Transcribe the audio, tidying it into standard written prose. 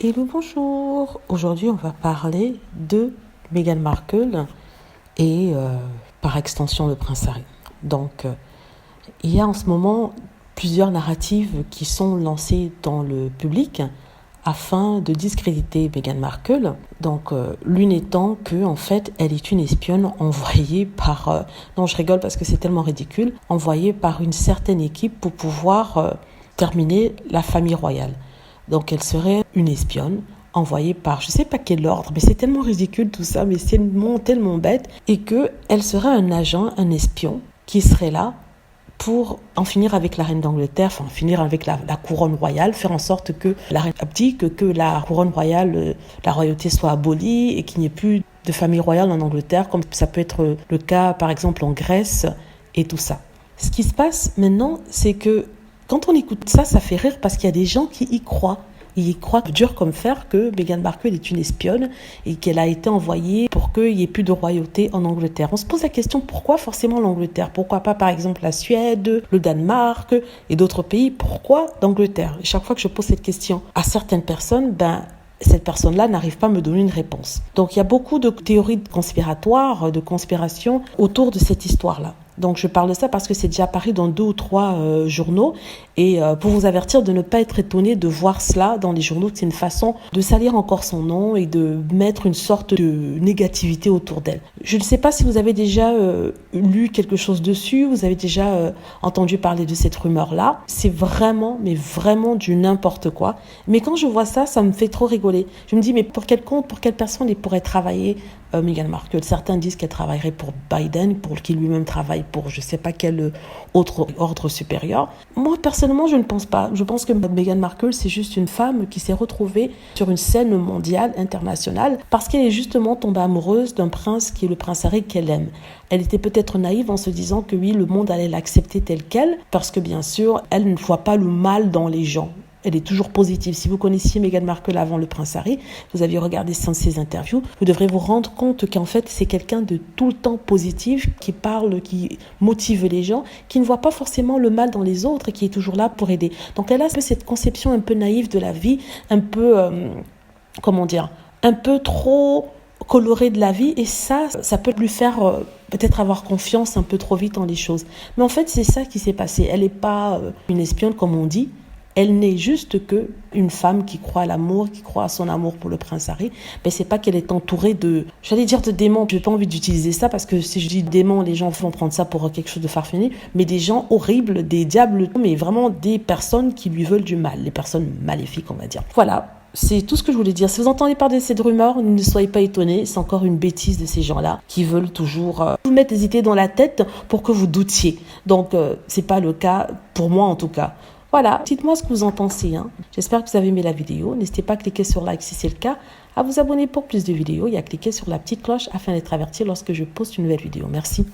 Hello, bonjour. Aujourd'hui, on va parler de Meghan Markle et par extension le prince Harry. Il y a en ce moment plusieurs narratives qui sont lancées dans le public afin de discréditer Meghan Markle. L'une étant que, en fait, elle est une espionne envoyée par... non, je rigole parce que c'est tellement ridicule. Envoyée par une certaine équipe pour pouvoir terminer la famille royale. Donc, elle serait une espionne envoyée par, je ne sais pas quel ordre, mais c'est tellement ridicule tout ça, mais c'est tellement bête, et qu'elle serait un agent, un espion, qui serait là pour en finir avec la reine d'Angleterre, enfin, finir avec la couronne royale, faire en sorte que la reine abdique, que la couronne royale, la royauté soit abolie, et qu'il n'y ait plus de famille royale en Angleterre, comme ça peut être le cas, par exemple, en Grèce, et tout ça. Ce qui se passe maintenant, c'est que quand on écoute ça, ça fait rire parce qu'il y a des gens qui y croient. Ils y croient dur comme fer que Meghan Markle est une espionne et qu'elle a été envoyée pour qu'il n'y ait plus de royauté en Angleterre. On se pose la question, pourquoi forcément l'Angleterre? Pourquoi pas par exemple la Suède, le Danemark et d'autres pays? Pourquoi l'Angleterre? Et chaque fois que je pose cette question à certaines personnes, cette personne-là n'arrive pas à me donner une réponse. Donc il y a beaucoup de théories conspiratoires, de conspiration autour de cette histoire-là. Donc je parle de ça parce que c'est déjà apparu dans 2 ou 3 journaux et pour vous avertir de ne pas être étonné de voir cela dans les journaux, c'est une façon de salir encore son nom et de mettre une sorte de négativité autour d'elle. Je ne sais pas si vous avez déjà lu quelque chose dessus, vous avez déjà entendu parler de cette rumeur-là. C'est vraiment, mais vraiment du n'importe quoi. Mais quand je vois ça, ça me fait trop rigoler. Je me dis, mais pour quel compte, pour quelle personne elle pourrait travailler Meghan Markle? Certains disent qu'elle travaillerait pour Biden, pour qui lui-même travaille pour je ne sais pas quel autre ordre supérieur. Moi, personnellement, je ne pense pas. Je pense que Meghan Markle, c'est juste une femme qui s'est retrouvée sur une scène mondiale, internationale, parce qu'elle est justement tombée amoureuse d'un prince qui est le prince Harry qu'elle aime. Elle était peut-être naïve en se disant que oui, le monde allait l'accepter tel quel, parce que bien sûr, elle ne voit pas le mal dans les gens. Elle est toujours positive. Si vous connaissiez Meghan Markle avant le prince Harry, vous aviez regardé ses interviews, vous devrez vous rendre compte qu'en fait, c'est quelqu'un de tout le temps positif, qui parle, qui motive les gens, qui ne voit pas forcément le mal dans les autres et qui est toujours là pour aider. Donc elle a cette conception un peu naïve de la vie, un peu, un peu trop colorée de la vie, et ça peut lui faire peut-être avoir confiance un peu trop vite en les choses. Mais en fait, c'est ça qui s'est passé. Elle n'est pas une espionne comme on dit. Elle n'est juste qu'une femme qui croit à l'amour, qui croit à son amour pour le prince Harry. Mais c'est pas qu'elle est entourée de, j'allais dire de démons. Je n'ai pas envie d'utiliser ça parce que si je dis démons, les gens vont prendre ça pour quelque chose de farfelu. Mais des gens horribles, des diables, mais vraiment des personnes qui lui veulent du mal. Les personnes maléfiques, on va dire. Voilà. C'est tout ce que je voulais dire. Si vous entendez parler de cette rumeur, ne soyez pas étonnés. C'est encore une bêtise de ces gens-là qui veulent toujours vous mettre des idées dans la tête pour que vous doutiez. Donc, c'est pas le cas pour moi en tout cas. Voilà, dites-moi ce que vous en pensez. J'espère que vous avez aimé la vidéo. N'hésitez pas à cliquer sur like si c'est le cas, à vous abonner pour plus de vidéos et à cliquer sur la petite cloche afin d'être averti lorsque je poste une nouvelle vidéo. Merci.